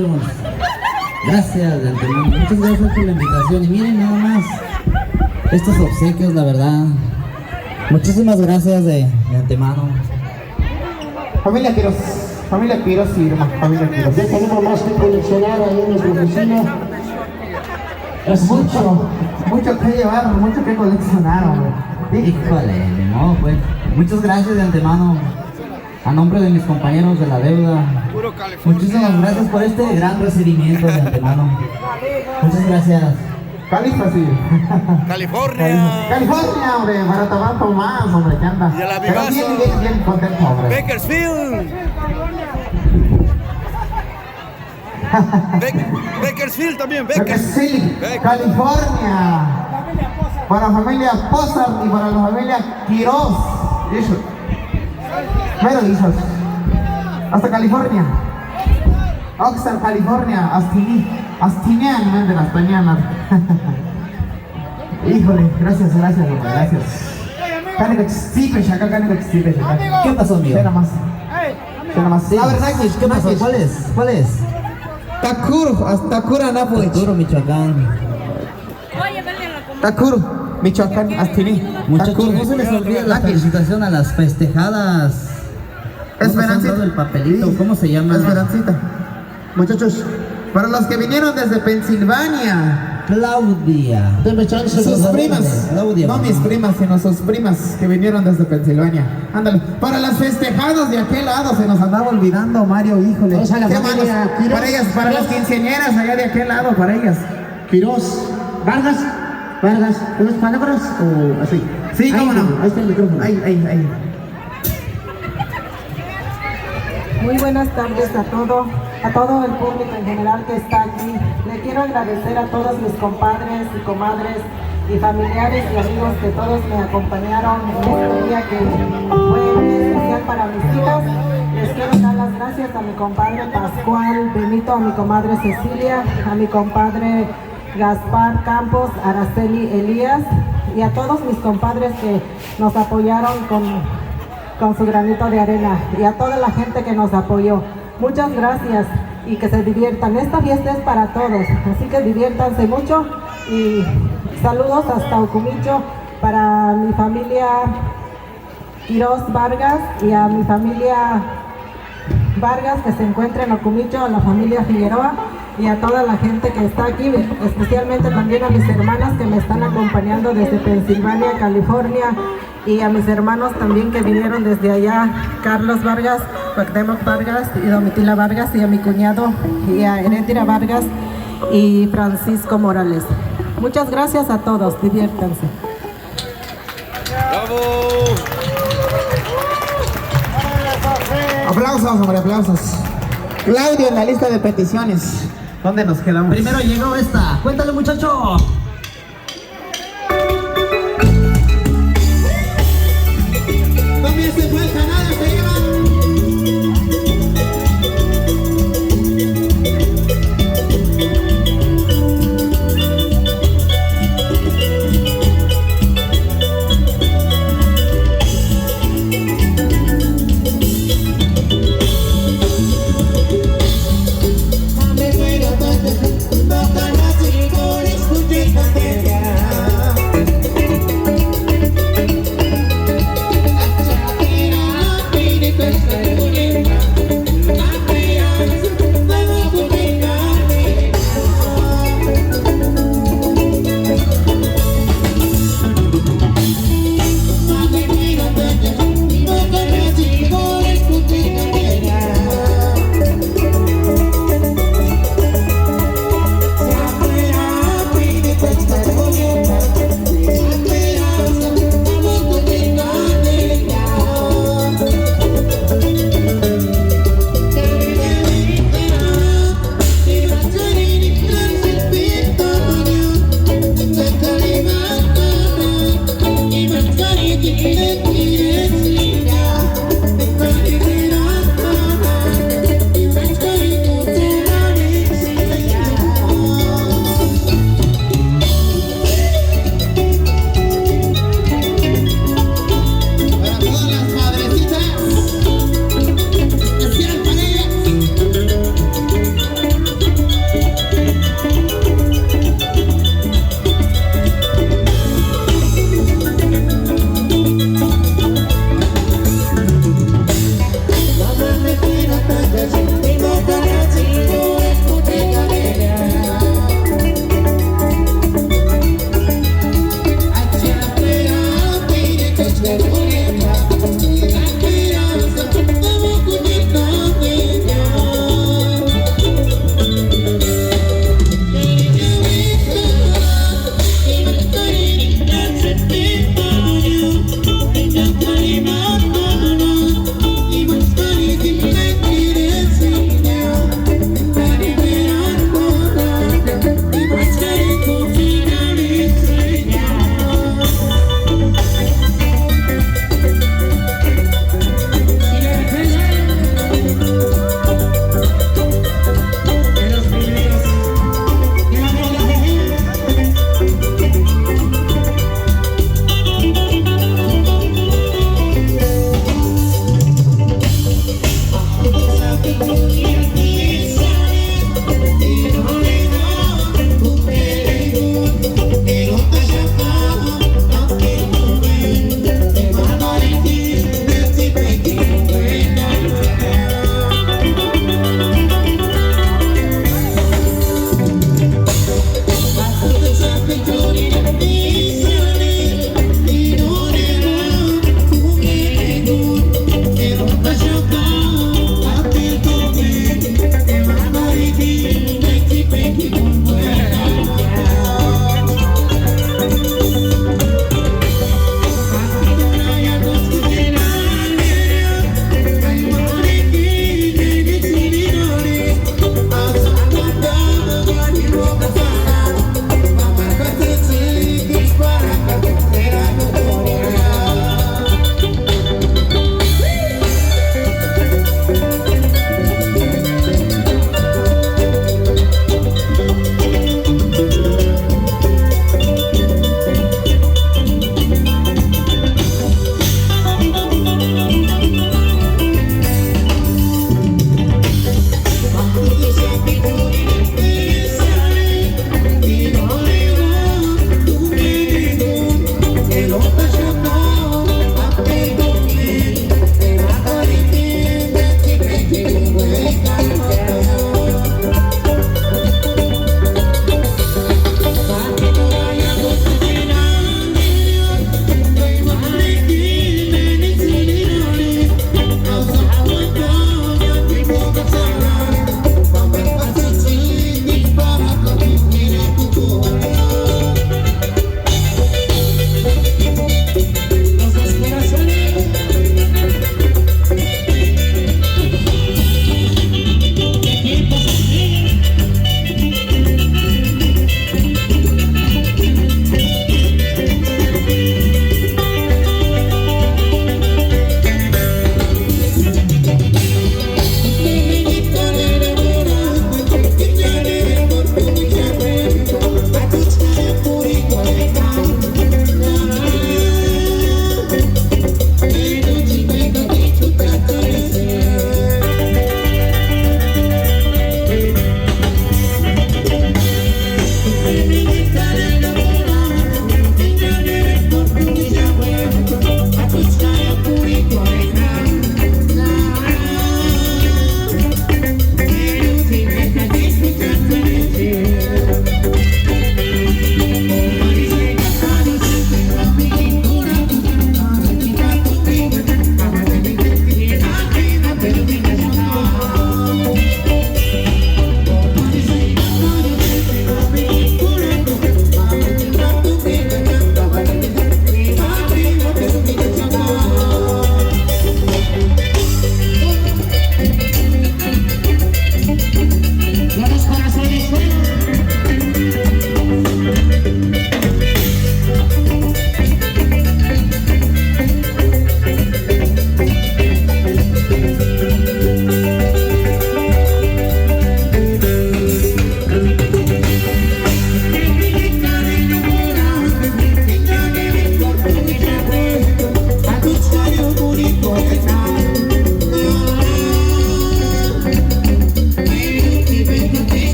muchachos. Gracias de antemano, muchas gracias por la invitación. Y miren nada más estos obsequios, la verdad. Muchísimas gracias de antemano. Familia Quiroz y Irma, familia Quiroz. Ya tenemos más que coleccionar ahí en nuestra oficina. Es mucho que llevar, mucho que coleccionar, hombre. Híjole, no, pues. Muchas gracias de antemano. A nombre de mis compañeros de la deuda. Muchísimas gracias por este gran recibimiento de antemano. Muchas gracias. California, hombre, para tomar más, hombre, que anda. Y a la Pero Vivazo. bien contento, hombre. Bakersfield. Bakersfield también, Bakersfield, California. Para la familia Pozar y para la familia Quiroz. Eso. Mero hijos. Hasta California. Oxford, California. Astinian, de las tañanas. Híjole, gracias, hombre, gracias. ¿Qué pasó, amigo? Espera más. Sí. A ver, Nakish, ¿qué pasó? ¿Cuál es? Takuro, Anápolis. Takuro, Michoacán. Takuro, Michoacán, Astini. Muchachos, no se les olvide la felicitación a las festejadas. Esperancita. El papelito, ¿cómo se llama? Esperancita. Muchachos, para los que vinieron desde Pensilvania, Claudia. Deme chance. sus por favor. primas, Claudia, no mamá. mis primas, sino sus primas que vinieron desde Pensilvania. Ándale, para las festejadas de aquel lado se nos andaba olvidando, Mario, híjole. Vamos a la ¿Qué familia manos? Quiroz. Para ellas, para las quinceañeras allá de aquel lado, para ellas. Quiroz. Vargas, ¿unas palabras o así? Sí, cómo Ahí, no. Ahí está el micrófono. Ahí. Muy buenas tardes a todo el público en general que está aquí. Le quiero agradecer a todos mis compadres y comadres y familiares y amigos que todos me acompañaron en este día que fue muy especial para mis hijas. Les quiero dar las gracias a mi compadre Pascual Benito, a mi comadre Cecilia, a mi compadre Gaspar Campos, Araceli Elías y a todos mis compadres que nos apoyaron con su granito de arena y a toda la gente que nos apoyó. Muchas gracias y que se diviertan. Esta fiesta es para todos, así que diviértanse mucho y saludos hasta Ocumicho para mi familia Quiroz Vargas y a mi familia Vargas que se encuentra en Ocumicho, a la familia Figueroa y a toda la gente que está aquí, especialmente también a mis hermanas que me están acompañando desde Pensilvania, California, y a mis hermanos también que vinieron desde allá, Carlos Vargas, Cuauhtémoc Vargas y Domitila Vargas, y a mi cuñado y a Heréndira Vargas y Francisco Morales. Muchas gracias a todos, diviértanse. ¡Bravo! Aplausos, hombre, aplausos. Claudio en la lista de peticiones. ¿Dónde nos quedamos? Primero llegó esta. Cuéntale, muchacho.